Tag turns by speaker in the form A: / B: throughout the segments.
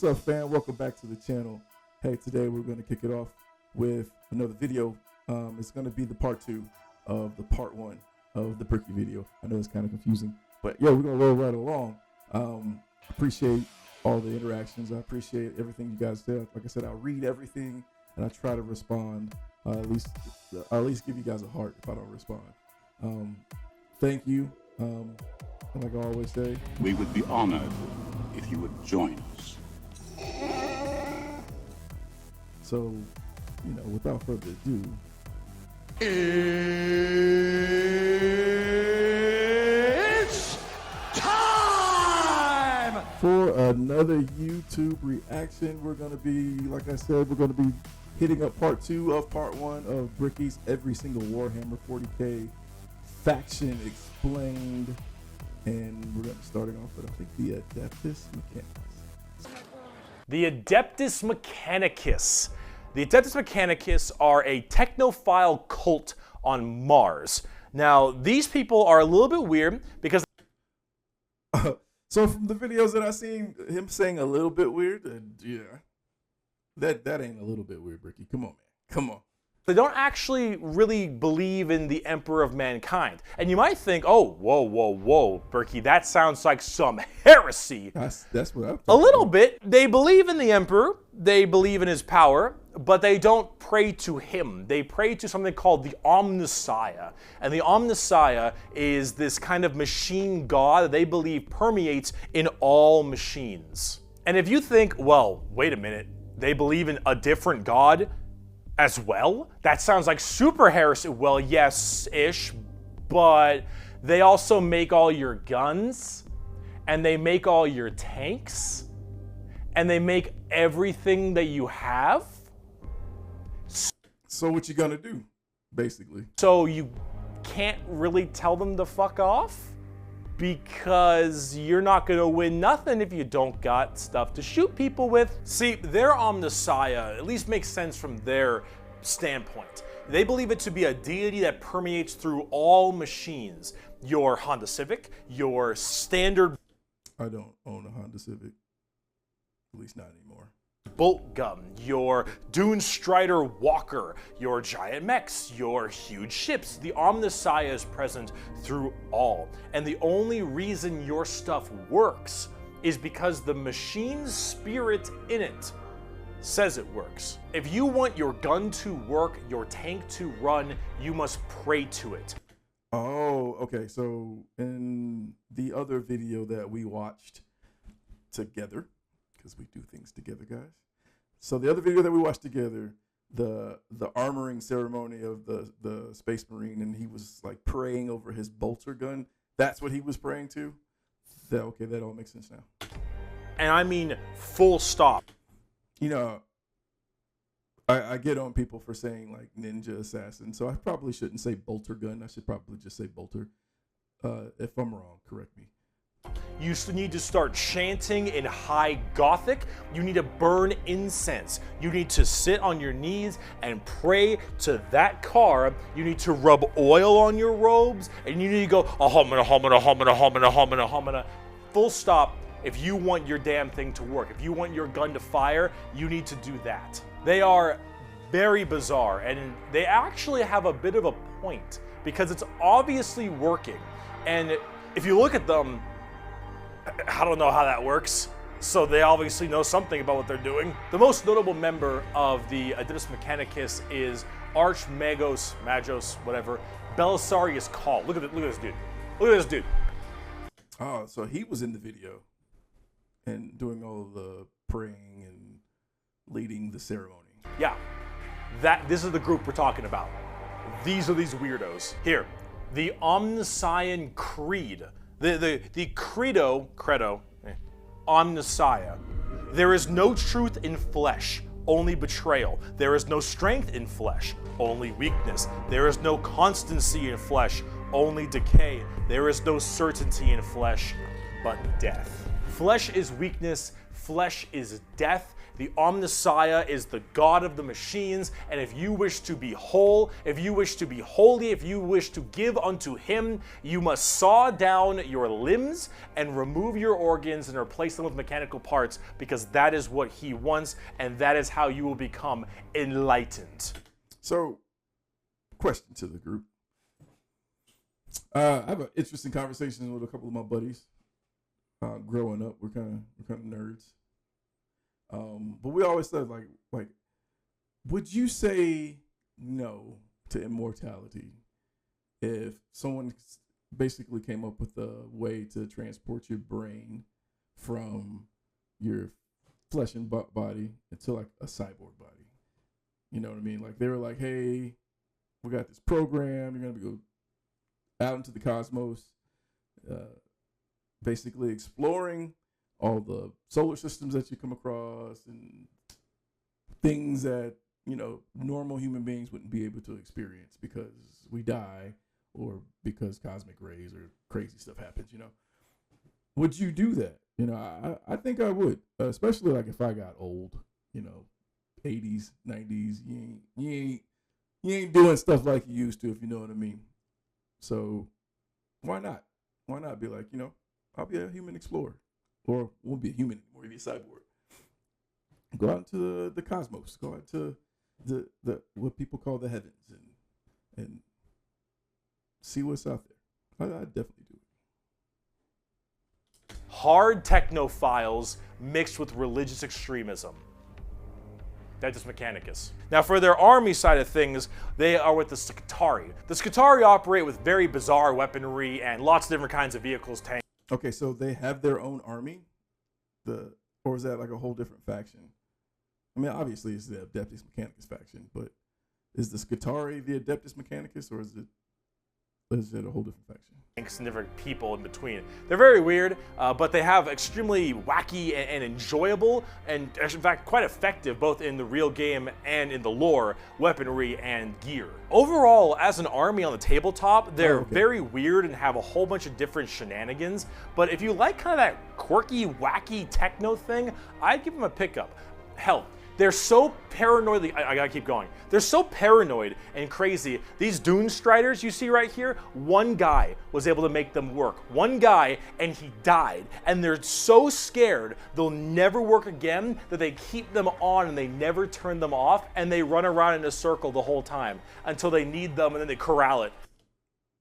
A: What's up, fam? Welcome back to the channel. Hey, today we're going to kick it off with another video. It's going to be the part 2 of the part 1 of the Bricky video. I know it's kind of confusing, but yeah, we're going to roll right along. Appreciate all the interactions. I appreciate everything you guys said. Like I said, I'll read everything and I try to respond. At least give you guys a heart if I don't respond. Thank you. And like I always say,
B: we would be honored if you would join us.
A: So, you know, without further ado,
C: it's time
A: for another YouTube reaction. We're gonna be, like I said, we're gonna be hitting up part 2 of part 1 of Bricky's every single Warhammer 40k faction explained, and we're gonna be starting off with, I think, the Adeptus mechanicus.
D: The Adeptus mechanicus. The Adeptus mechanicus are a technophile cult on Mars. Now, these people are a little bit weird because...
A: So from the videos that I seen, him saying a little bit weird, yeah, that ain't a little bit weird, Bricky. Come on, man. Come on.
D: they don't actually really believe in the Emperor of Mankind. And you might think, oh, whoa, Bricky, that sounds like some heresy.
A: That's what I'm
D: A little bit. They believe in the Emperor, they believe in his power, but they don't pray to him. They pray to something called the Omnissiah. And the Omnissiah is this kind of machine god that they believe permeates in all machines. And if you think, well, wait a minute, they believe in a different god as well? That sounds like super heresy. Well, yes-ish, but they also make all your guns, and they make all your tanks, and they make everything that you have.
A: So what you gonna do, basically?
D: So you can't really tell them to fuck off? Because you're not gonna win nothing if you don't got stuff to shoot people with. See, their Omnissiah at least makes sense from their standpoint. They believe it to be a deity that permeates through all machines. Your Honda Civic, your standard...
A: I don't own a Honda Civic, at least not anymore.
D: Bolt gun, your Dune Strider Walker, your giant mechs, your huge ships. The Omnissiah is present through all. And the only reason your stuff works is because the machine's spirit in it says it works. If you want your gun to work, your tank to run, you must pray to it.
A: Oh, okay. So in the other video that we watched together, because we do things together, guys. So the other video that we watched together, the armoring ceremony of the Space Marine, and he was like praying over his bolter gun. That's what he was praying to? Okay, that all makes sense now.
D: And I mean full stop.
A: You know, I get on people for saying like ninja assassin, so I probably shouldn't say bolter gun. I should probably just say bolter. If I'm wrong, correct me.
D: You need to start chanting in high Gothic. You need to burn incense. You need to sit on your knees and pray to that car. You need to rub oil on your robes, and you need to go ahomina, homina, homina, homina, homina, homina. Full stop. If you want your damn thing to work, if you want your gun to fire, you need to do that. They are very bizarre, and they actually have a bit of a point because it's obviously working. And if you look at them, I don't know how that works, so they obviously know something about what they're doing. The most notable member of the Adeptus Mechanicus is Archmagos, Magos, whatever, Belisarius Call. Look at this dude. Look at this dude.
A: Oh, so he was in the video and doing all the praying and leading the ceremony.
D: Yeah, this is the group we're talking about. These are these weirdos. Here, the Omnissian Creed. The credo, Omnissiah. There is no truth in flesh, only betrayal. There is no strength in flesh, only weakness. There is no constancy in flesh, only decay. There is no certainty in flesh, but death. Flesh is weakness, flesh is death, The Omnissiah is the god of the machines, and if you wish to be whole, if you wish to be holy, if you wish to give unto him, you must saw down your limbs and remove your organs and replace them with mechanical parts, because that is what he wants, and that is how you will become enlightened.
A: So, question to the group. I have an interesting conversation with a couple of my buddies. Growing up, we're kind of nerds. But we always said like, would you say no to immortality if someone basically came up with a way to transport your brain from your flesh and body into like a cyborg body? You know what I mean? Like they were like, hey, we got this program. You're gonna go out into the cosmos, basically exploring all the solar systems that you come across and things that, you know, normal human beings wouldn't be able to experience because we die or because cosmic rays or crazy stuff happens, you know. Would you do that? You know, I think I would, especially like if I got old, you know, 80s, 90s, you ain't doing stuff like you used to, if you know what I mean. So why not? Why not be like, you know, I'll be a human explorer, or won't be a human anymore, be a cyborg. Go out into the cosmos, go out to the what people call the heavens, and see what's out there. I'd definitely do it.
D: Hard technophiles mixed with religious extremism. Adeptus mechanicus. Now, for their army side of things, they are with the Scutari. The Scutari operate with very bizarre weaponry and lots of different kinds of vehicles, tanks.
A: Okay, so they have their own army, or is that like a whole different faction? I mean, obviously it's the Adeptus mechanicus faction, but is the Scutari the Adeptus mechanicus, or is it a whole different faction?
D: And different people in between. They're very weird, but they have extremely wacky and enjoyable, and in fact quite effective both in the real game and in the lore, weaponry and gear. Overall, as an army on the tabletop, they're very weird and have a whole bunch of different shenanigans, but if you like kind of that quirky, wacky techno thing, I'd give them a pickup. Hell, they're so paranoid. I gotta keep going. They're so paranoid and crazy. These Dune Striders you see right here, one guy was able to make them work. One guy, and he died. And they're so scared they'll never work again that they keep them on and they never turn them off, and they run around in a circle the whole time until they need them, and then they corral it.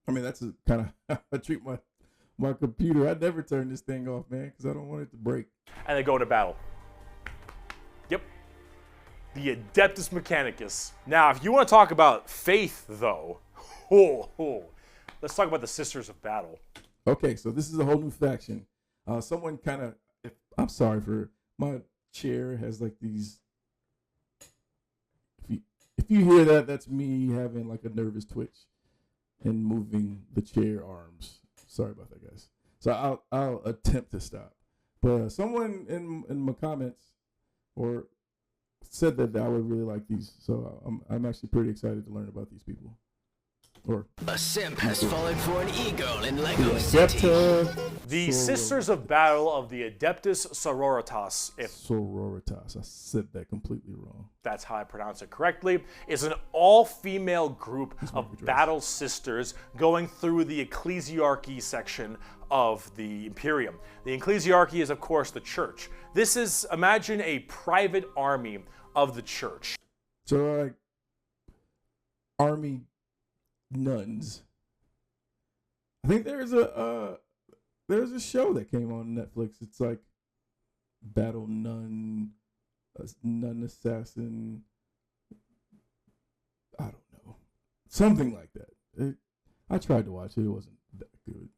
A: I mean, that's kind of I treat my computer. I never turn this thing off, man, because I don't want it to break.
D: And they go into battle. Yep. The Adeptus mechanicus. Now, if you want to talk about faith, though, let's talk about the Sisters of Battle.
A: Okay, so this is a whole new faction. Someone kind of, I'm sorry for, my chair has like these, if you hear that, that's me having like a nervous twitch and moving the chair arms. Sorry about that, guys. So I'll attempt to stop. But someone in my comments or said that I would really like these, so I'm actually pretty excited to learn about these people. Or
E: a simp has fallen for an eagle in Lego City.
D: The Sisters of Battle of the Adeptus Sororitas.
A: Sororitas. I said that completely wrong.
D: That's how I pronounce it correctly. Is an all-female group of battle sisters going through the ecclesiarchy section of the Imperium. The ecclesiarchy is, of course, the church. This is, imagine a private army of the church.
A: So, like, army nuns. I think there's a show that came on Netflix. It's like Battle Nun, Nun Assassin. I don't know, something like that. I tried to watch it. It wasn't that good.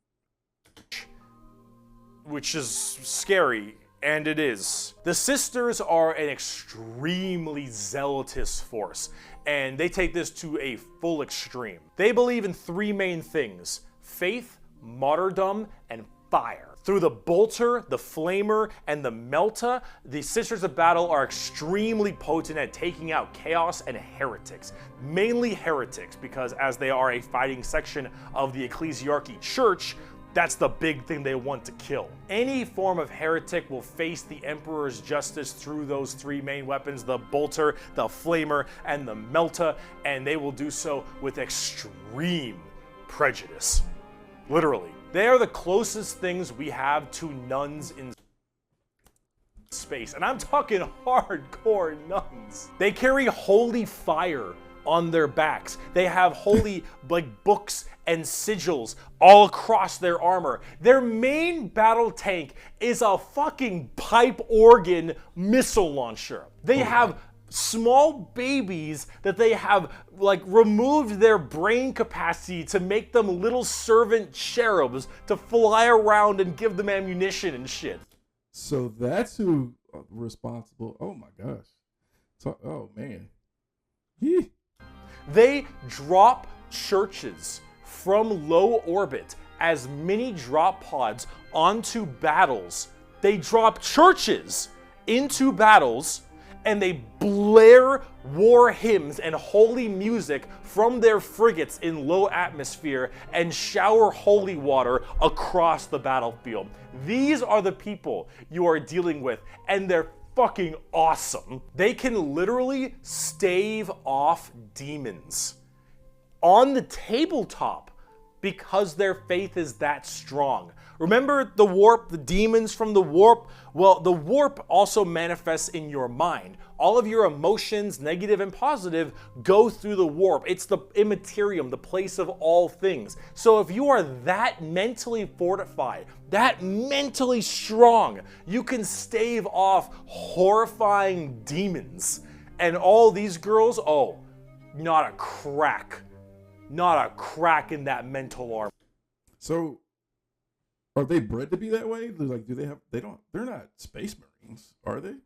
D: Which is scary, and it is. The Sisters are an extremely zealotous force, and they take this to a full extreme. They believe in three main things: faith, martyrdom, and fire. Through the Bolter, the Flamer, and the Melta, the Sisters of Battle are extremely potent at taking out chaos and heretics. Mainly heretics, because as they are a fighting section of the ecclesiarchy church, That's the big thing they want to kill. Any form of heretic will face the Emperor's justice through those three main weapons, the bolter, the flamer, and the melta, and they will do so with extreme prejudice. Literally. They are the closest things we have to nuns in space, and I'm talking hardcore nuns. They carry holy fire on their backs. They have holy books and sigils all across their armor. Their main battle tank is a fucking pipe organ missile launcher. They have small babies that they have removed their brain capacity to make them little servant cherubs to fly around and give them ammunition and shit.
A: So that's who responsible. Oh my gosh. So, oh man. Yee.
D: They drop churches from low orbit as mini drop pods onto battles. They drop churches into battles and they blare war hymns and holy music from their frigates in low atmosphere and shower holy water across the battlefield. These are the people you are dealing with, and they're fucking awesome. They can literally stave off demons on the tabletop because their faith is that strong. Remember the warp, the demons from the warp? Well, the warp also manifests in your mind. All of your emotions, negative and positive, go through the warp. It's the immaterium, the place of all things. So if you are that mentally fortified, that mentally strong, you can stave off horrifying demons. And all these girls, oh, not a crack. Not a crack in that mental armor.
A: So are they bred to be that way? They're like, they're not space marines, are they?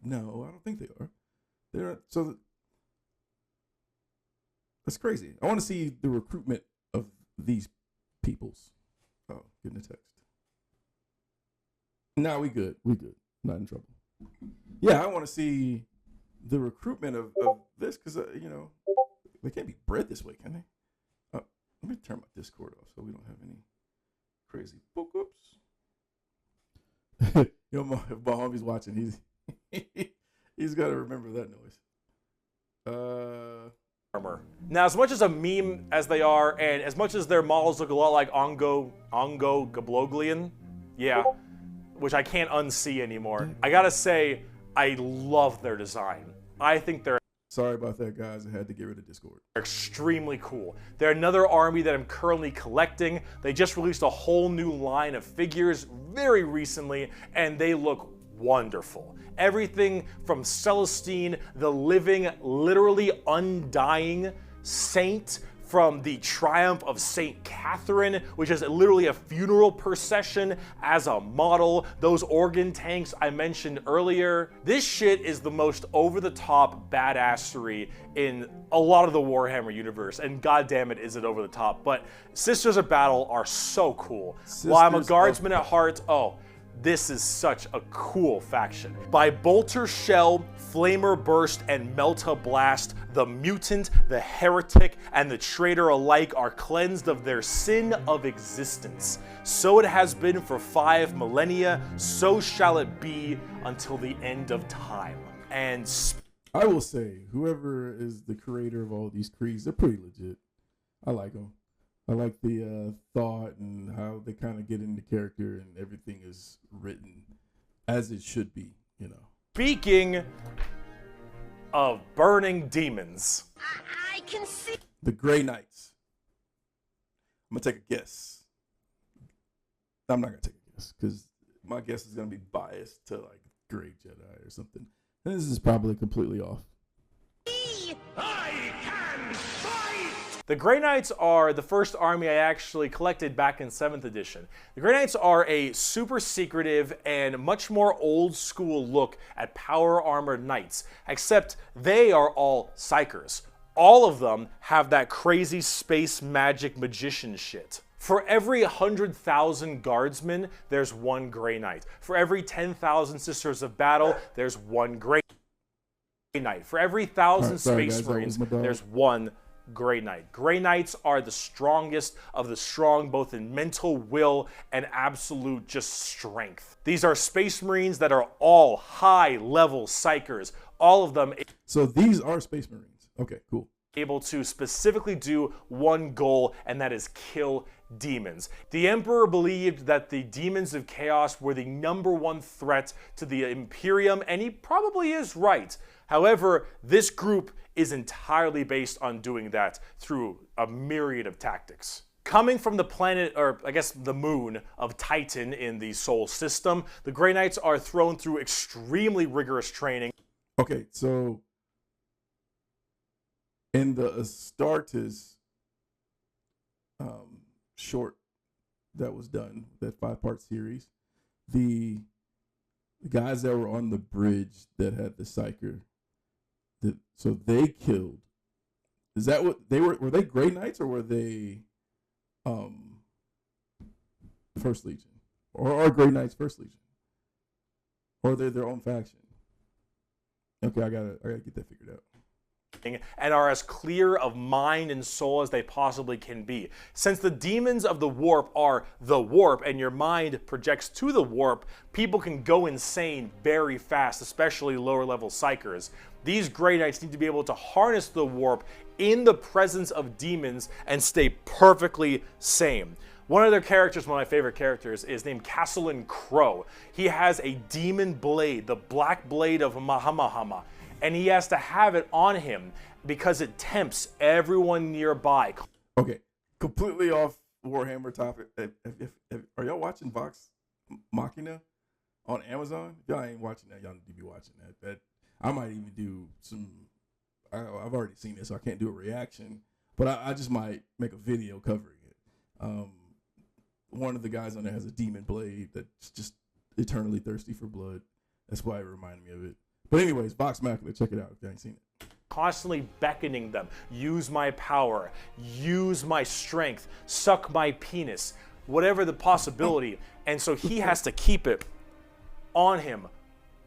A: No, I don't think they are. They're so that's crazy. I want to see the recruitment of these peoples. Oh, getting a text. No, we good. We good. Not in trouble. Yeah, I want to see the recruitment of this because, they can't be bred this way, can they? Let me turn my Discord off so we don't have any crazy book-ups. If my homie's watching, he's got to remember that noise.
D: Armor. Now, as much as a meme as they are, and as much as their models look a lot like Ongo Gabloglian, yeah, which I can't unsee anymore, I gotta say, I love their design. I think they're
A: Sorry about that, guys. I had to get rid of Discord.
D: extremely cool. They're another army that I'm currently collecting. They just released a whole new line of figures very recently, and they look wonderful. Everything from Celestine, the living, literally undying saint, from the triumph of Saint Catherine, which is literally a funeral procession as a model, those organ tanks I mentioned earlier. This shit is the most over-the-top badassery in a lot of the Warhammer universe, and goddamn it, is it over the top. But Sisters of Battle are so cool. While I'm a guardsman at heart, oh, this is such a cool faction. By Bolter Shell, Flamer Burst, and Melta Blast, the mutant, the heretic, and the traitor alike are cleansed of their sin of existence. So it has been for 5 millennia, so shall it be until the end of time. And
A: I will say, whoever is the creator of all these creeds, they're pretty legit. I like them. I like the thought and how they kind of get into character, and everything is written as it should be,
D: speaking of burning demons,
E: I can see.
A: The Grey Knights. I'm going to take a guess. I'm not going to take a guess because my guess is going to be biased to like Grey Jedi or something. And this is probably completely off.
D: the Grey Knights are the first army I actually collected back in 7th edition. The Grey Knights are a super secretive and much more old school look at power armored knights, except they are all psychers. All of them have that crazy space magic magician shit. For every 100,000 guardsmen, there's one Grey Knight. For every 10,000 Sisters of Battle, there's one Grey Knight. For every 1,000 Space Marines, there's one Grey Knight. Grey Knights are the strongest of the strong, both in mental will and absolute just strength. These are Space Marines that are all high-level psychers. All of them
A: So these are Space Marines. Okay, cool.
D: able to specifically do one goal, and that is kill demons. The Emperor believed that the demons of chaos were the #1 threat to the Imperium, and he probably is right. However, this group is entirely based on doing that through a myriad of tactics. Coming from the planet, or I guess the moon of Titan in the Sol system, the Grey Knights are thrown through extremely rigorous training.
A: Okay, so in the Astartes short that was done, that 5-part series, the guys that were on the bridge that had the psyker, so they killed. Is that what they were? Were they Grey Knights or were they First Legion? Or are Grey Knights First Legion? Or they're their own faction? Okay, I gotta get that figured out.
D: And are as clear of mind and soul as they possibly can be. Since the demons of the warp are the warp and your mind projects to the warp, people can go insane very fast, especially lower level psychers. These Grey Knights need to be able to harness the warp in the presence of demons and stay perfectly sane. One of their characters, one of my favorite characters, is named Castellan Crow. He has a demon blade, the black blade of Mahamahama, and he has to have it on him because it tempts everyone nearby.
A: Okay, completely off Warhammer topic. Are y'all watching Vox Machina on Amazon? If y'all ain't watching that, y'all need to be watching that. I might even do some. I've already seen this, so I can't do a reaction, but I just might make a video covering it. One of the guys on there has a demon blade that's just eternally thirsty for blood. That's why it reminded me of it. But anyways, Vox Machina, check it out if you ain't seen it.
D: Constantly beckoning them, use my power, use my strength, suck my penis, whatever the possibility. And so he has to keep it on him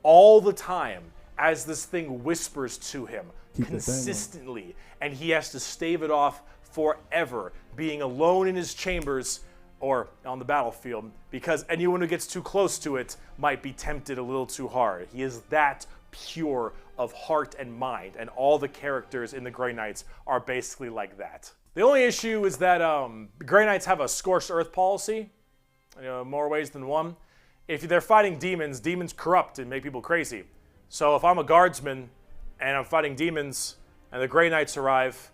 D: all the time as this thing whispers to him consistently. And he has to stave it off forever, being alone in his chambers or on the battlefield, because anyone who gets too close to it might be tempted a little too hard. He is that pure of heart and mind, and all the characters in the Grey Knights are basically like that. The only issue is that Grey Knights have a scorched earth policy, more ways than one. If they're fighting demons, demons corrupt and make people crazy. So if I'm a guardsman and I'm fighting demons and the Grey Knights arrive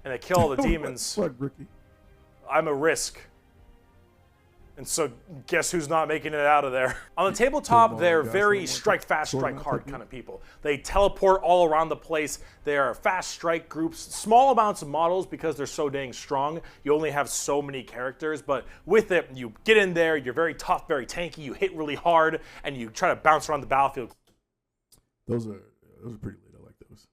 D: and they kill all the demons,
A: What, Bricky?
D: I'm a risk. And so guess who's not making it out of there? On the tabletop, they're very strike fast, strike hard kind of people. They teleport all around the place. They are fast strike groups, small amounts of models because they're so dang strong. You only have so many characters, but with it, you get in there, you're very tough, very tanky, you hit really hard, and you try to bounce around the battlefield.
A: Those are pretty lit. I like those.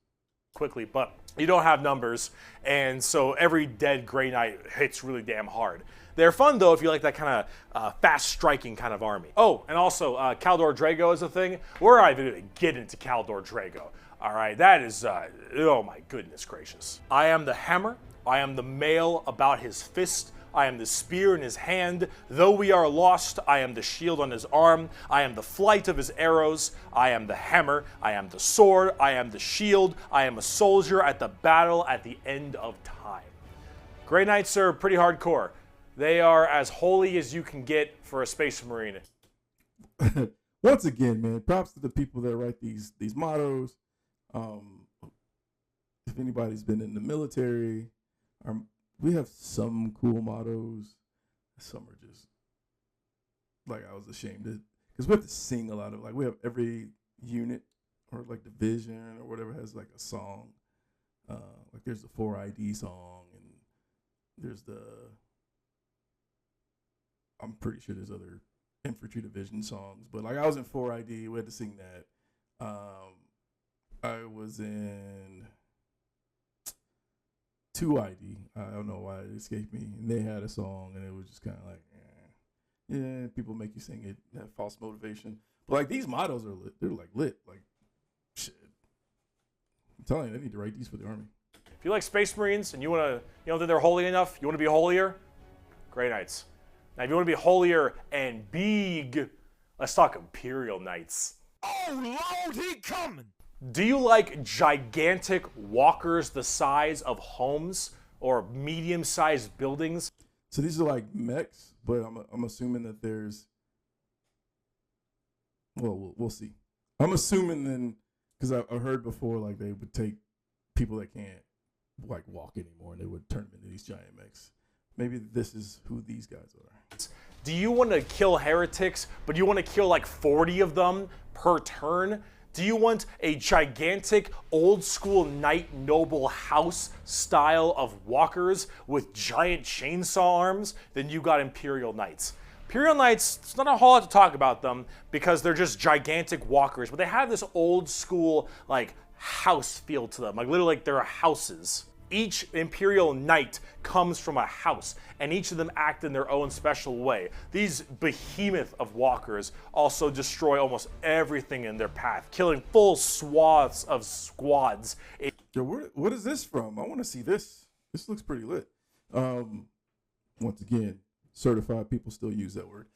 D: Quickly, but you don't have numbers, and so every dead Grey Knight hits really damn hard. They're fun, though, if you like that kind of fast-striking kind of army. Oh, and also, Caldor Drago is a thing. We're not even going to get into Caldor Drago. All right, that is, oh my goodness gracious. I am the hammer. I am the mail about his fist. I am the spear in his hand. Though we are lost, I am the shield on his arm. I am the flight of his arrows. I am the hammer. I am the sword. I am the shield. I am a soldier at the battle at the end of time. Grey Knights are pretty hardcore. They are as holy as you can get for a Space Marine.
A: Once again, man, props to the people that write these mottos. If anybody's been in the military, we have some cool mottos. Some are just like, I was ashamed to, because we have to sing a lot of, like, we have every unit or like division or whatever has like a song. Like there's the 4ID song, and there's I'm pretty sure there's other infantry division songs, but like I was in 4ID, we had to sing that. I was in 2ID. I don't know why it escaped me. And they had a song, and it was just kind of like, yeah, people make you sing it, that false motivation. But like these mottos are lit. They're like lit. Like, shit. I'm telling you, they need to write these for the army.
D: If you like Space Marines and you want to, you don't think they're holy enough, you want to be holier, Grey Knights. Now, if you want to be holier and big, let's talk Imperial Knights.
C: Oh, Lord, he coming!
D: Do you like gigantic walkers the size of homes or medium-sized buildings?
A: So these are like mechs, but I'm assuming that there's. Well, we'll see. I'm assuming then, because I heard before, like they would take people that can't like walk anymore, and they would turn them into these giant mechs. Maybe this is who these guys are.
D: Do you want to kill heretics, but you want to kill like 40 of them per turn? Do you want a gigantic old school knight noble house style of walkers with giant chainsaw arms? Then you got Imperial Knights. Imperial Knights, it's not a whole lot to talk about them because they're just gigantic walkers, but they have this old school like house feel to them, like literally like they're houses. Each Imperial Knight comes from a house, and each of them act in their own special way. These behemoth of walkers also destroy almost everything in their path, killing full swaths of squads.
A: Yo, what is this from? I want to see this. This looks pretty lit. Once again, certified people still use that word.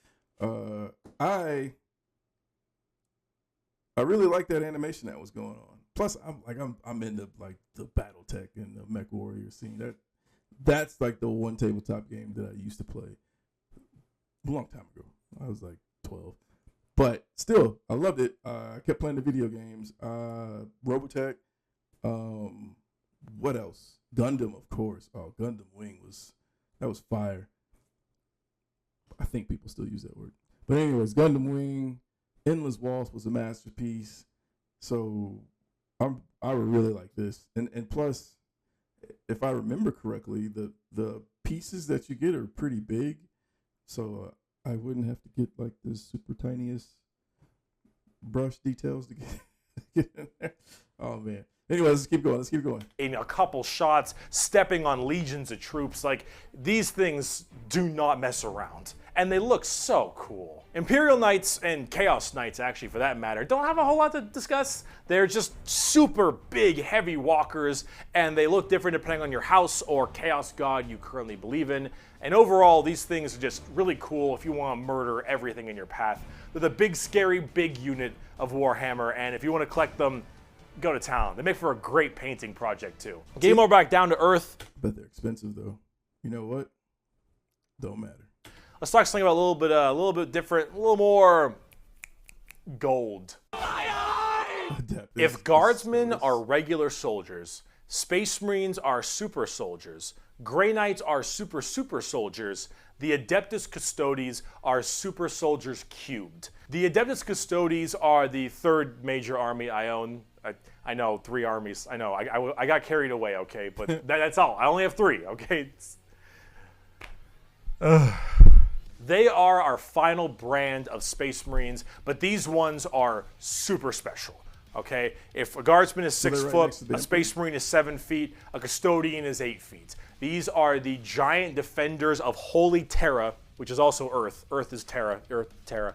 A: I really like that animation that was going on. Plus, I'm into like the battle tech and the mech warrior scene. That's like the one tabletop game that I used to play a long time ago. I was like 12, but still, I loved it. I kept playing the video games. Robotech. What else? Gundam, of course. Oh, Gundam Wing was fire. I think people still use that word. But anyways, Gundam Wing, Endless Waltz was a masterpiece. So I really like this, and plus, if I remember correctly, the pieces that you get are pretty big, so I wouldn't have to get like the super tiniest brush details to get in there. Oh man. Anyways, let's keep going. Let's keep going.
D: In a couple shots, stepping on legions of troops, like these things do not mess around. And they look so cool. Imperial Knights and Chaos Knights, actually, for that matter, don't have a whole lot to discuss. They're just super big, heavy walkers, and they look different depending on your house or chaos god you currently believe in. And overall, these things are just really cool if you want to murder everything in your path. They're the big, scary, big unit of Warhammer, and if you want to collect them, go to town. They make for a great painting project, too. Getting more back down to earth.
A: But they're expensive, though. You know what? Don't matter.
D: Let's talk something about a little bit different, a little more gold.
A: Adeptus
D: If guardsmen are regular soldiers, space marines are super soldiers, Grey Knights are super soldiers, the Adeptus custodes are super soldiers cubed. The Adeptus custodes are the third major army I own. I know, 3 armies. I know, I got carried away, okay? But that's all. I only have 3, okay? They are our final brand of Space Marines, but these ones are super special, okay? If a guardsman is 6 foot, a Space Marine is 7 feet, a custodian is 8 feet. These are the giant defenders of Holy Terra, which is also Earth. Earth is Terra, Terra,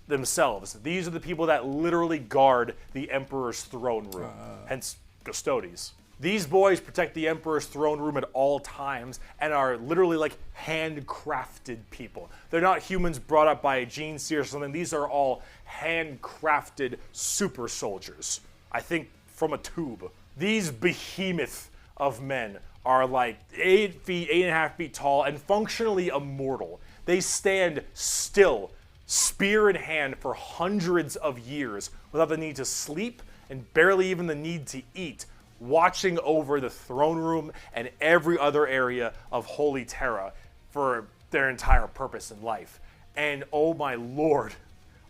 D: themselves. These are the people that literally guard the Emperor's throne room, hence custodes. These boys protect the Emperor's throne room at all times and are literally like handcrafted people. They're not humans brought up by a gene seer or something. These are all handcrafted super soldiers. I think from a tube. These behemoth of men are like 8 feet, 8.5 feet tall and functionally immortal. They stand still, spear in hand for hundreds of years without the need to sleep and barely even the need to eat, watching over the throne room and every other area of Holy Terra for their entire purpose in life. And oh my lord,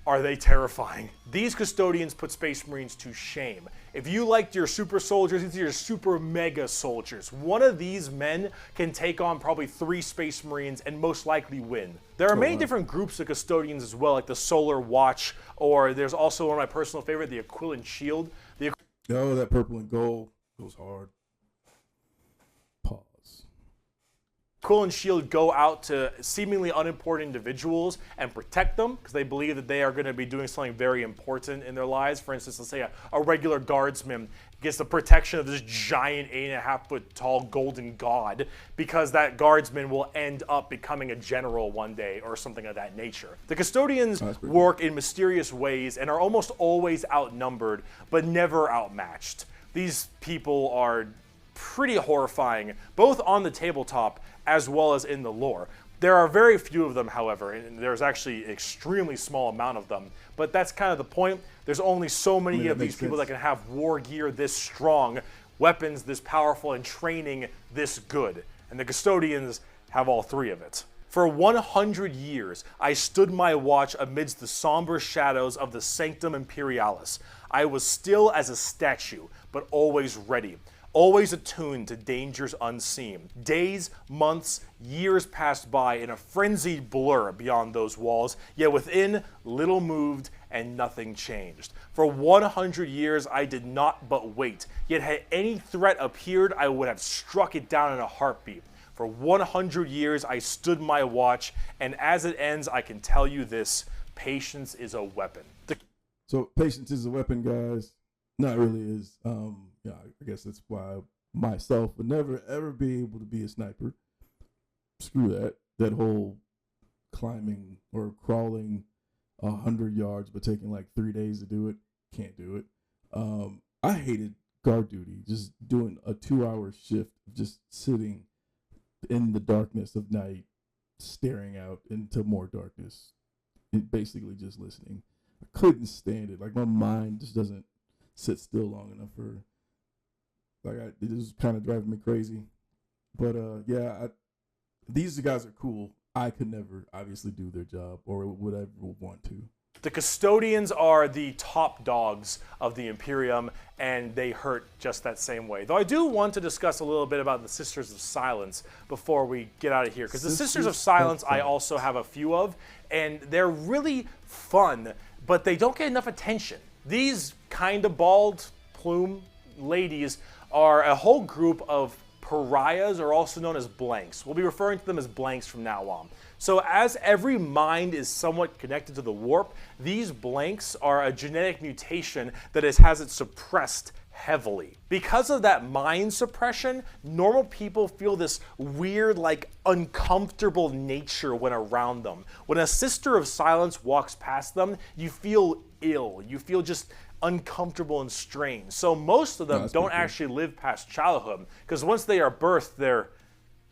D: are they terrifying. These custodians put Space Marines to shame. If you liked your super soldiers, these are your super mega soldiers. One of these men can take on probably 3 Space Marines and most likely win. There are many different groups of custodians as well, like the Solar Watch, or there's also one of my personal favorite, the Aquilan Shield.
A: Oh, that purple and gold goes hard. Pause.
D: Quill and Shield go out to seemingly unimportant individuals and protect them because they believe that they are going to be doing something very important in their lives. For instance, let's say a regular guardsman gets the protection of this giant 8.5-foot tall golden god because that guardsman will end up becoming a general one day or something of that nature. The custodians work in mysterious ways and are almost always outnumbered but never outmatched. These people are pretty horrifying, both on the tabletop as well as in the lore. There are very few of them, however, and there's actually an extremely small amount of them, but that's kind of the point. There's only so many of these people that can have war gear this strong, weapons this powerful, and training this good. And the custodians have all three of it. For 100 years, I stood my watch amidst the somber shadows of the Sanctum Imperialis. I was still as a statue, but always ready. Always attuned to dangers unseen. Days, months, years passed by in a frenzied blur beyond those walls, yet within little moved and nothing changed. For 100 years I did not but wait, yet had any threat appeared I would have struck it down in a heartbeat. For 100 years I stood my watch, and as it ends I can tell you this: patience is a weapon.
A: So patience is a weapon, guys. Not really is. Yeah, I guess that's why myself would never ever be able to be a sniper. Screw that. That whole climbing or crawling 100 yards but taking like 3 days to do it. Can't do it. I hated guard duty. Just doing a 2-hour shift, just sitting in the darkness of night, staring out into more darkness, and basically just listening. I couldn't stand it. Like, my mind just doesn't sit still long enough for, it was kind of driving me crazy. But yeah, these guys are cool. I could never obviously do their job, or would ever want to.
D: The custodians are the top dogs of the Imperium, and they hurt just that same way. Though I do want to discuss a little bit about the Sisters of Silence before we get out of here, because the Sisters of Silence I also have a few of, and they're really fun, but they don't get enough attention. These kind of bald plume ladies are a whole group of pariahs, or also known as blanks. We'll be referring to them as blanks from now on. So as every mind is somewhat connected to the warp, these blanks are a genetic mutation that has it suppressed heavily. Because of that mind suppression, normal people feel this weird, like, uncomfortable nature when around them. When a Sister of Silence walks past them, you feel ill. You feel just uncomfortable and strange. So most of them don't actually live past childhood, because once they are birthed, they're,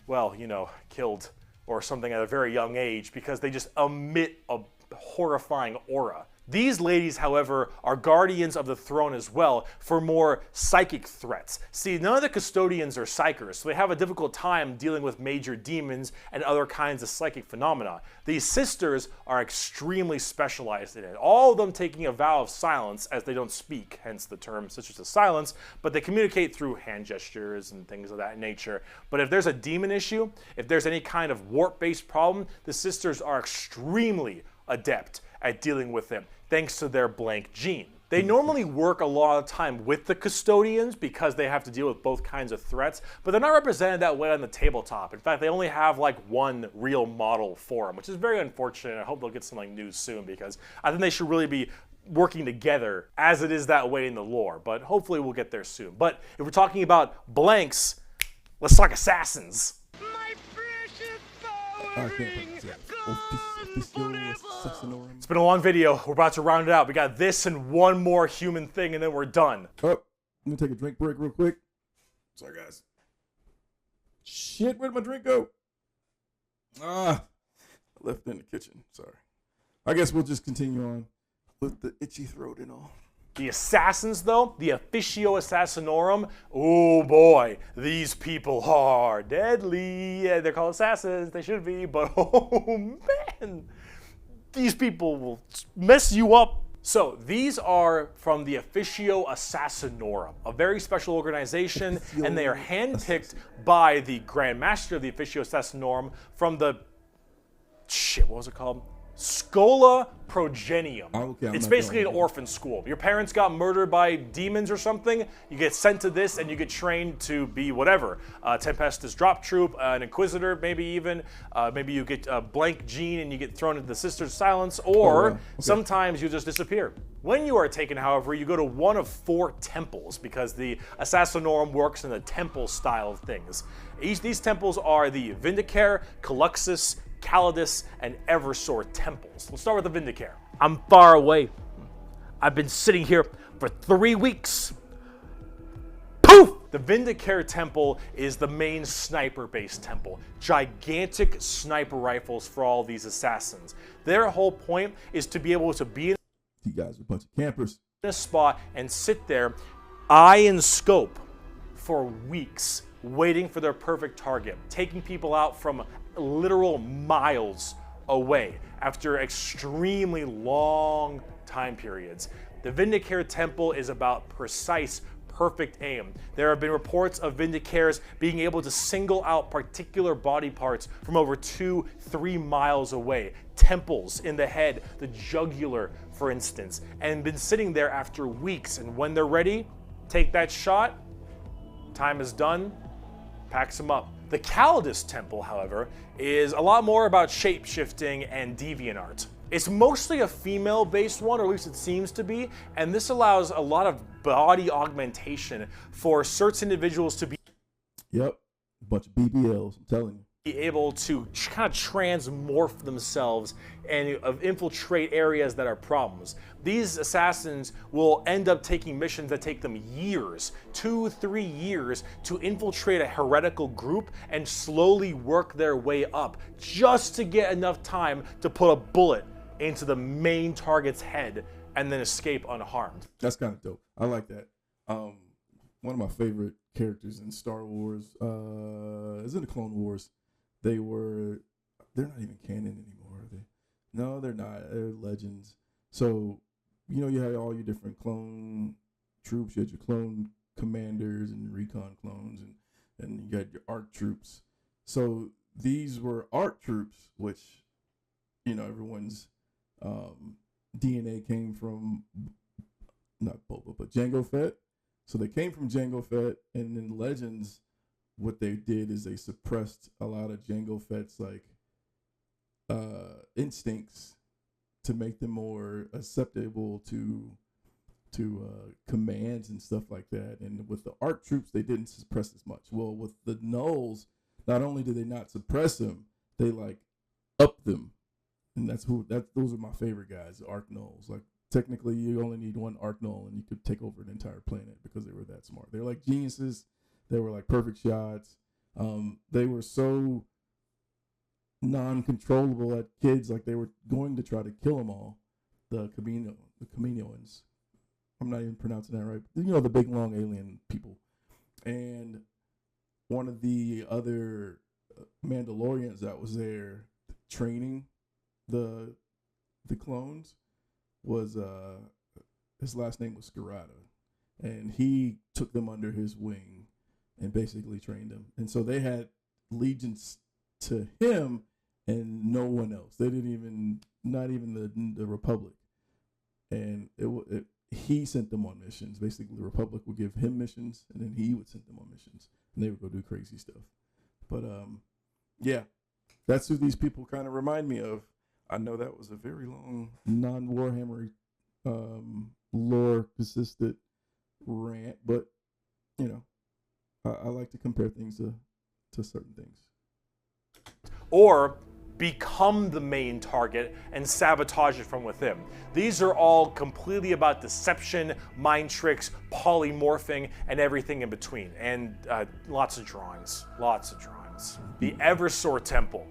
D: well, you know, killed or something at a very young age, because they just emit a horrifying aura. These ladies, however, are guardians of the throne as well for more psychic threats. See, none of the custodians are psychers, so they have a difficult time dealing with major demons and other kinds of psychic phenomena. These sisters are extremely specialized in it, all of them taking a vow of silence as they don't speak, hence the term Sisters of Silence, but they communicate through hand gestures and things of that nature. But if there's a demon issue, if there's any kind of warp-based problem, the sisters are extremely adept at dealing with them, thanks to their blank gene. They normally work a lot of time with the custodians because they have to deal with both kinds of threats, but they're not represented that way on the tabletop. In fact, they only have like one real model for them, which is very unfortunate. I hope they'll get something new soon, because I think they should really be working together as it is that way in the lore, but hopefully we'll get there soon. But if we're talking about blanks, let's talk assassins.
C: My precious power ring,
D: It's been a long video. We're about to round it out. We got this and one more human thing, and then we're done.
A: Oh, let me take a drink break real quick. Sorry, guys. Shit, where'd my drink go? I left it in the kitchen. Sorry. I guess we'll just continue on with the itchy throat and all.
D: The assassins, though, the Officio Assassinorum, oh boy, these people are deadly. Yeah, they're called assassins, they should be, but oh man, these people will mess you up. So these are from the Officio Assassinorum, a very special organization, and they are handpicked by the Grand Master of the Officio Assassinorum from the, what was it called? Schola progenium.
A: Okay,
D: It's basically an orphan school. Your parents got murdered by demons or something. You get sent to this, and you get trained to be whatever. Tempestus drop troop, an inquisitor, maybe even. Maybe you get a blank gene and you get thrown into the Sisters of Silence, or sometimes you just disappear. When you are taken, however, you go to one of 4 temples because the Assassinorum works in the temple style of things. These temples are the Vindicare, Caluxus, Calidus, and Eversor temples. Let's start with the Vindicare. I'm far away. I've been sitting here for 3 weeks. Poof! The Vindicare temple is the main sniper-based temple. Gigantic sniper rifles for all these assassins. Their whole point is to be able to be in
A: You guys are a bunch of campers.
D: a spot and sit there, eye and scope, for weeks, waiting for their perfect target, taking people out from literal miles away after extremely long time periods. The Vindicare Temple is about precise, perfect aim. There have been reports of Vindicares being able to single out particular body parts from over 2-3 miles away. Temples in the head, the jugular, for instance, and been sitting there after weeks. And when they're ready, take that shot, time is done, packs them up. The Calidus Temple, however, is a lot more about shape-shifting and deviant art. It's mostly a female-based one, or at least it seems to be, and this allows a lot of body augmentation for certain individuals to be
A: Yep, a bunch of BBLs, I'm telling you.
D: able to kind of transmorph themselves and infiltrate areas that are problems. These assassins will end up taking missions that take them years, 2-3 years, to infiltrate a heretical group and slowly work their way up just to get enough time to put a bullet into the main target's head and then escape unharmed.
A: That's kind of dope. I like that. One of my favorite characters in Star Wars is in the Clone Wars. They're not even canon anymore, are they? No, they're not. They're legends. So, you know, you had all your different clone troops. You had your clone commanders and recon clones, and you had your ARC troops. So these were ARC troops, which, you know, everyone's DNA came from, not Boba, but Jango Fett. So they came from Jango Fett, and in Legends, what they did is they suppressed a lot of Jango Fett's like instincts to make them more susceptible to commands and stuff like that. And with the ARC troops, they didn't suppress as much. Well, with the Nulls, not only did they not suppress them, they like upped them. And those are my favorite guys, the ARC Nulls. Like technically, you only need one ARC Null, and you could take over an entire planet because they were that smart. They're like geniuses. They were like perfect shots. They were so non-controllable at kids, like they were going to try to kill them all. The Kaminoans. I'm not even pronouncing that right. You know, the big long alien people. And one of the other Mandalorians that was there training the clones was his last name was Scarada, and he took them under his wing and basically trained them. And so they had allegiance to him and no one else. They didn't even, not even the Republic. And he sent them on missions. Basically, the Republic would give him missions, and then he would send them on missions, and they would go do crazy stuff. But yeah, that's who these people kind of remind me of. I know that was a very long, non-Warhammer lore-consistent rant, but you know, I like to compare things to certain things.
D: Or become the main target and sabotage it from within. These are all completely about deception, mind tricks, polymorphing, and everything in between. And lots of drawings. The Eversor Temple.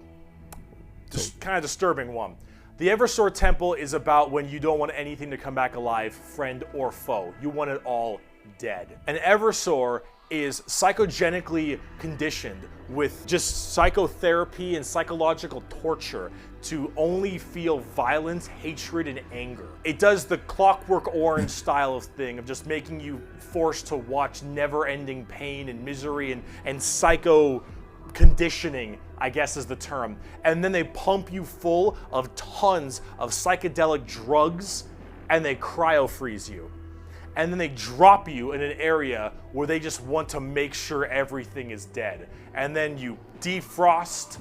D: Just kind of disturbing one. The Eversor Temple is about when you don't want anything to come back alive, friend or foe. You want it all dead. An Eversor is psychogenically conditioned with just psychotherapy and psychological torture to only feel violence, hatred, and anger. It does the Clockwork Orange style of thing of just making you forced to watch never-ending pain and misery and psycho conditioning, I guess is the term. And then they pump you full of tons of psychedelic drugs and they cryo freeze you. And then they drop you in an area where they just want to make sure everything is dead. And then you defrost,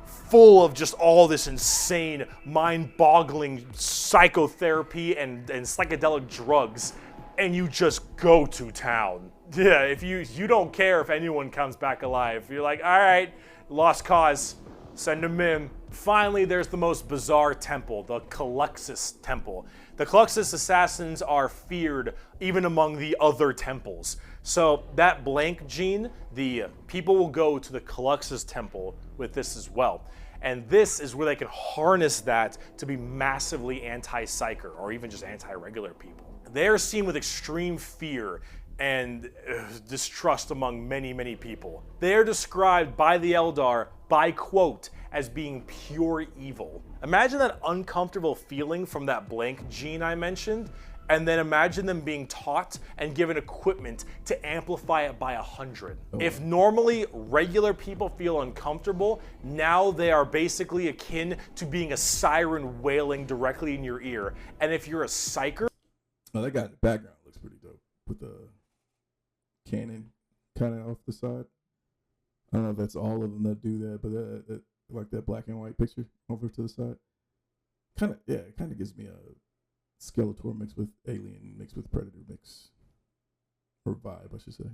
D: full of just all this insane, mind-boggling psychotherapy and psychedelic drugs, and you just go to town. Yeah, if you don't care if anyone comes back alive. You're like, all right, lost cause, send them in. Finally, there's the most bizarre temple, the Calyxus Temple. The Calyxus assassins are feared even among the other temples. So that blank gene, the people will go to the Calyxus Temple with this as well. And this is where they can harness that to be massively anti-psyker or even just anti-regular people. They are seen with extreme fear and distrust among many, many people. They are described by the Eldar by quote as being pure evil. Imagine that uncomfortable feeling from that blank gene I mentioned, and then imagine them being taught and given equipment to amplify it by 100. If normally regular people feel uncomfortable, now they are basically akin to being a siren wailing directly in your ear. And if you're a psyker...
A: Oh, that guy in the background looks pretty dope with the cannon kind of off the side. I don't know if that's all of them that do that, but that like that black and white picture over to the side. It kind of gives me a Skeletor mixed with Alien mixed with Predator mix. Or vibe, I should say.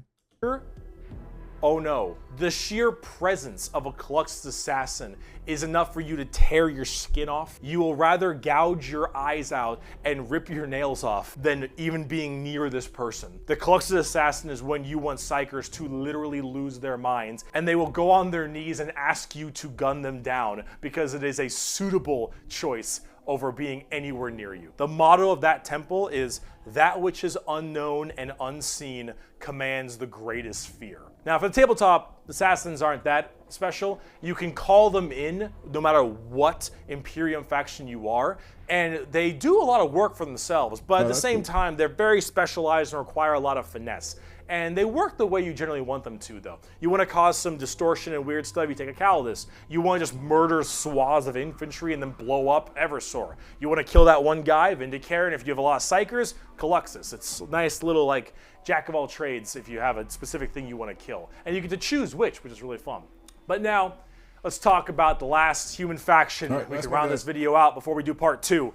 D: Oh no, the sheer presence of a Calyxus assassin is enough for you to tear your skin off. You will rather gouge your eyes out and rip your nails off than even being near this person. The Calyxus assassin is when you want psychers to literally lose their minds, and they will go on their knees and ask you to gun them down because it is a suitable choice over being anywhere near you. The motto of that temple is, "That which is unknown and unseen commands the greatest fear." Now, for the tabletop, assassins aren't that special. You can call them in no matter what Imperium faction you are, and they do a lot of work for themselves, but at the same time, they're very specialized and require a lot of finesse. And they work the way you generally want them to, though. You want to cause some distortion and weird stuff, you take a Calidus. You want to just murder swaths of infantry and then blow up Eversor. You want to kill that one guy, Vindicare, and if you have a lot of psychers, Calyxus. It's a nice little, like, jack of all trades if you have a specific thing you want to kill. And you get to choose which is really fun. But now, let's talk about the last human faction. We can round this video out before we do part 2.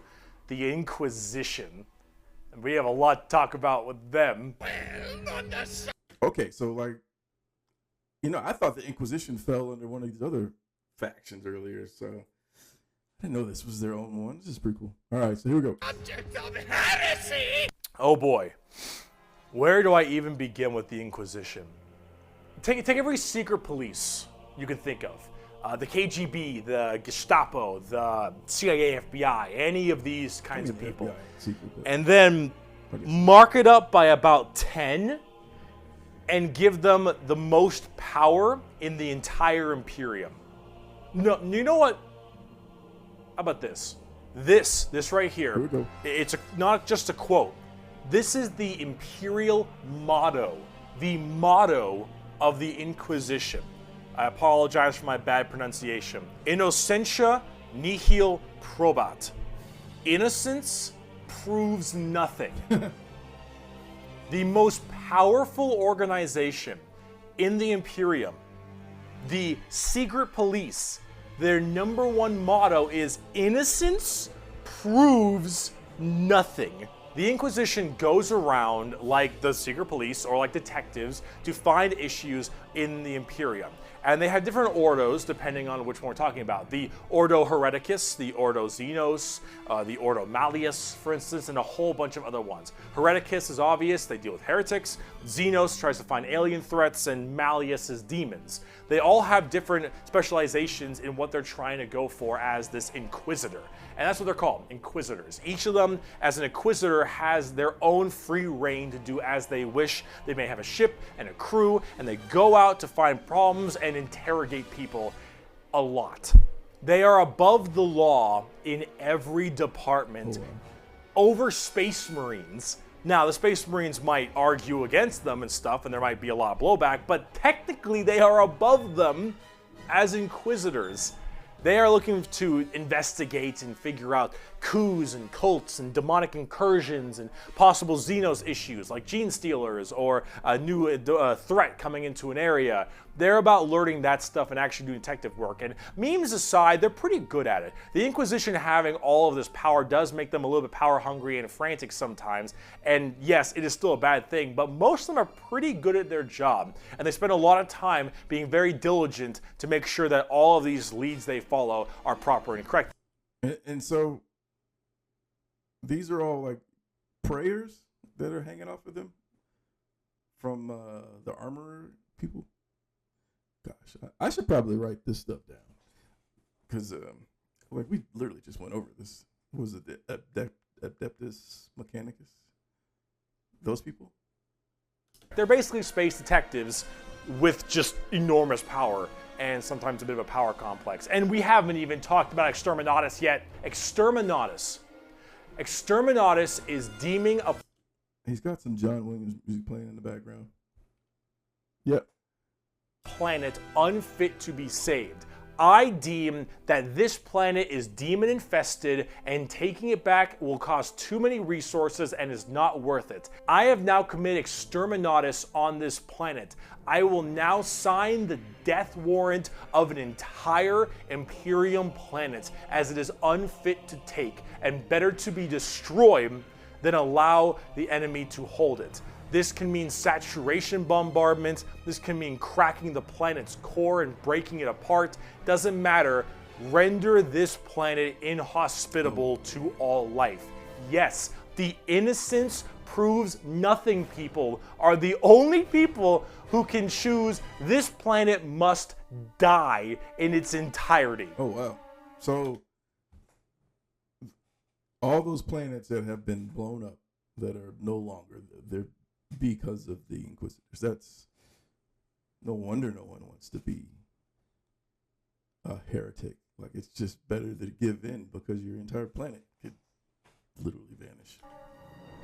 D: The Inquisition. We have a lot to talk about with them.
A: Okay, so like, I thought the Inquisition fell under one of these other factions earlier, so I didn't know this was their own one. This is pretty cool. All right, so here we go.
C: Object of heresy!
D: Oh boy. Where do I even begin with the Inquisition? Take every secret police you can think of. The KGB, the Gestapo, the CIA, FBI, any of these kinds of people. And then mark it up by about 10 and give them the most power in the entire Imperium. No, you know what? How about this? This right here, it's not just a quote. This is the Imperial motto, the motto of the Inquisition. I apologize for my bad pronunciation. Innocentia nihil probat. Innocence proves nothing. The most powerful organization in the Imperium, the secret police, their number one motto is innocence proves nothing. The Inquisition goes around like the secret police or like detectives to find issues in the Imperium. And they have different ordos depending on which one we're talking about. The Ordo Hereticus, the Ordo Xenos, the Ordo Malleus, for instance, and a whole bunch of other ones. Hereticus is obvious, they deal with heretics. Xenos tries to find alien threats, and Malleus is demons. They all have different specializations in what they're trying to go for as this Inquisitor. And that's what they're called, Inquisitors. Each of them, as an Inquisitor, has their own free reign to do as they wish. They may have a ship and a crew, and they go out to find problems and interrogate people a lot. They are above the law in every department over Space Marines. Now, the Space Marines might argue against them and stuff, and there might be a lot of blowback, but technically they are above them as inquisitors, they are looking to investigate and figure out coups and cults and demonic incursions and possible Xenos issues like gene stealers or a new threat coming into an area. They're about learning that stuff and actually doing detective work. And memes aside, they're pretty good at it. The Inquisition having all of this power does make them a little bit power hungry and frantic sometimes. And yes, it is still a bad thing, but most of them are pretty good at their job. And they spend a lot of time being very diligent to make sure that all of these leads they follow are proper and correct.
A: And so these are all like prayers that are hanging off of them from the armorer people. Gosh, I should probably write this stuff down because like we literally just went over this. What was it, the Adeptus mechanicus? Those people?
D: They're basically space detectives with just enormous power and sometimes a bit of a power complex. And we haven't even talked about Exterminatus yet. Exterminatus is deeming a...
A: He's got some John Williams music playing in the background. Yep.
D: Planet unfit to be saved. I deem that this planet is demon infested and taking it back will cost too many resources and is not worth it. I have now committed Exterminatus on this planet. I will now sign the death warrant of an entire Imperium planet as it is unfit to take and better to be destroyed than allow the enemy to hold it. This can mean saturation bombardment. This can mean cracking the planet's core and breaking it apart. Doesn't matter. Render this planet inhospitable to all life. Yes, the innocence proves nothing people are the only people who can choose this planet must die in its entirety.
A: Oh, wow. So all those planets that have been blown up that are no longer, they're because of the Inquisitors. That's no wonder no one wants to be a heretic. Like, it's just better to give in because your entire planet could literally vanish.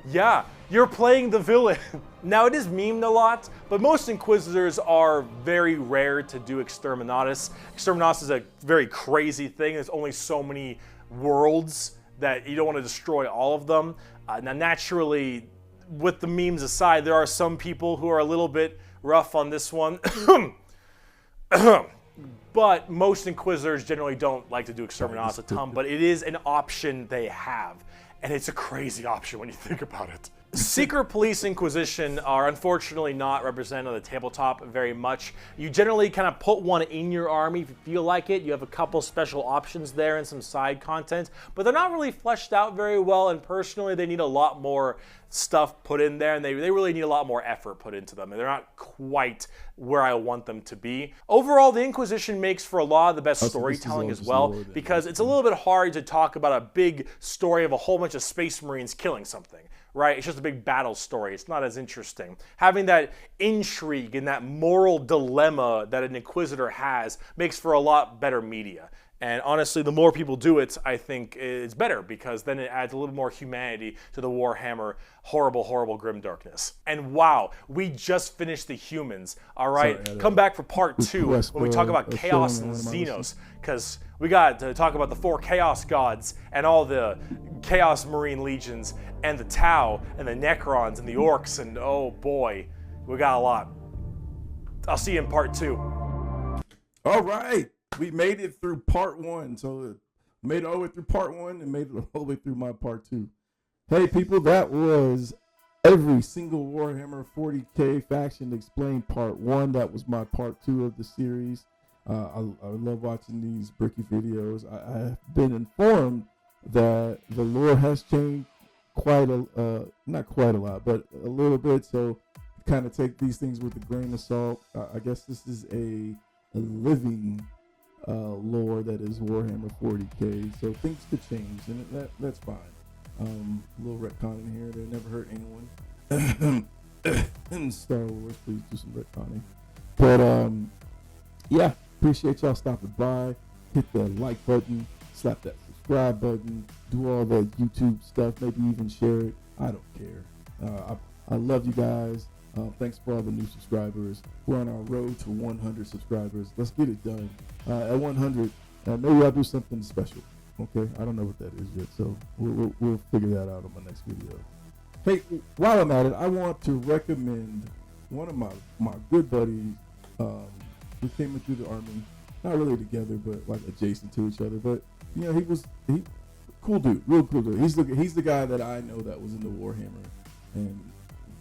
D: Yeah, you're playing the villain. Now, it is memed a lot, but most Inquisitors are very rare to do Exterminatus. Exterminatus is a very crazy thing. There's only so many worlds that you don't want to destroy all of them. Now, naturally, with the memes aside, there are some people who are a little bit rough on this one. But most Inquisitors generally don't like to do Exterminatus a ton, but it is an option they have. And it's a crazy option when you think about it. Secret Police Inquisition are unfortunately not represented on the tabletop very much. You generally kind of put one in your army if you feel like it. You have a couple special options there and some side content, but they're not really fleshed out very well, and personally they need a lot more stuff put in there, and they really need a lot more effort put into them, and they're not quite where I want them to be. Overall, the Inquisition makes for a lot of the best storytelling as well, because it's a little bit hard to talk about a big story of a whole bunch of Space Marines killing something, right? It's just a big battle story. It's not as interesting. Having that intrigue and that moral dilemma that an Inquisitor has makes for a lot better media. And honestly, the more people do it, I think it's better, because then it adds a little more humanity to the Warhammer horrible, horrible grimdarkness. And wow, we just finished the humans. All right,
A: sorry,
D: come back for part 2 when we talk about Chaos and Xenos, because we got to talk about the 4 Chaos Gods and all the Chaos Marine Legions and the Tau and the Necrons and the Orcs, and oh boy, we got a lot. I'll see you in part 2.
A: All right. We made it through part 1. So made it all the way through part 1 and made it all the way through my part 2. Hey, people, that was every single Warhammer 40K faction explained part 1. That was my part 2 of the series. I love watching these Bricky videos. I have been informed that the lore has changed quite not quite a lot, but a little bit. So kind of take these things with a grain of salt. I guess this is a living lore that is Warhammer 40K, so things could change, and that's fine. A little retcon in here that never hurt anyone. In Star Wars, please do some retconning. But yeah, appreciate y'all stopping by. Hit the like button, slap that subscribe button, do all the YouTube stuff, maybe even share it. I don't care. I love you guys. Thanks for all the new subscribers. We're on our road to 100 subscribers. Let's get it done. At 100, maybe I'll do something special. Okay, I don't know what that is yet, so we'll figure that out on my next video. Hey, while I'm at it, I want to recommend one of my good buddies. We came in through the army, not really together, but like adjacent to each other. But you know, he cool dude, real cool dude. He's the guy that I know that was in the Warhammer and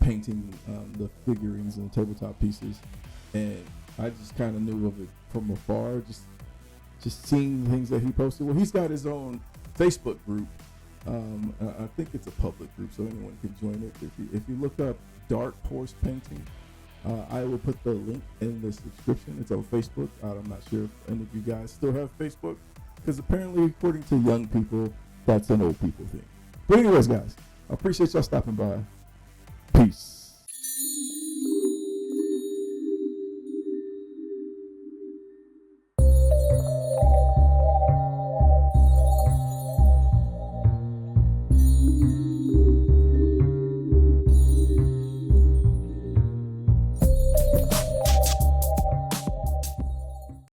A: painting the figurines and tabletop pieces, and I just kind of knew of it from afar, just seeing the things that he posted. Well, he's got his own Facebook group. I think it's a public group, so anyone can join it. If you look up Dark Horse Painting, I will put the link in the description. It's on Facebook. I'm not sure if any of you guys still have Facebook, because apparently, according to young people, that's an old people thing. But anyways, guys, I appreciate y'all stopping by. Peace.